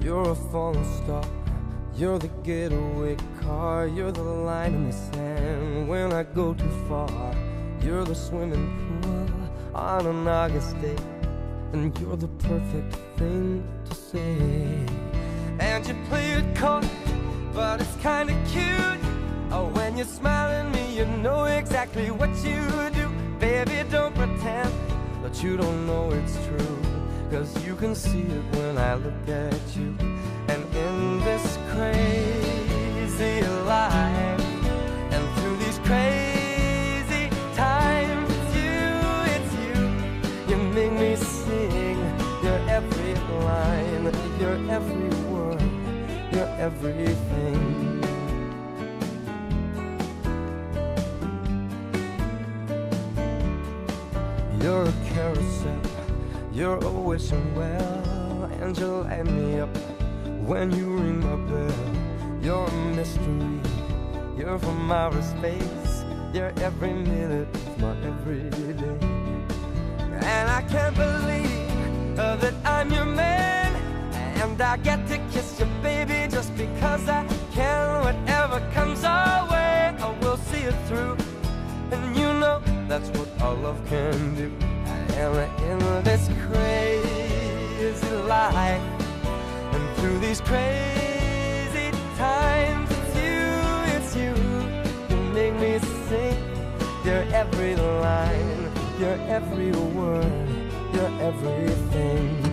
You're a falling star, you're the getaway car, you're the line in the sand when I go too far. You're the swimming pool on an August day, and you're the perfect thing to say. And you play it coy, but it's kinda cute. Oh, when you smile at me, you know exactly what you do. Baby, don't pretend that you don't know it's true, 'cause you can see it when I look at you. And in this crazy life, and through these crazy times, it's you, you make me sing your every line, your every word, your everything. You're a carousel, you're a wishing well, and you light me up when you ring my bell. You're a mystery, you're from outer space, you're every minute of my everyday. And I can't believe that I'm your man, and I get to kiss you, baby, just because I can. Whatever comes our way, I will see it through, and you know that's what our love can do. And in this crazy life, and through these crazy times, it's you, you make me sing your every line, your every word, your everything.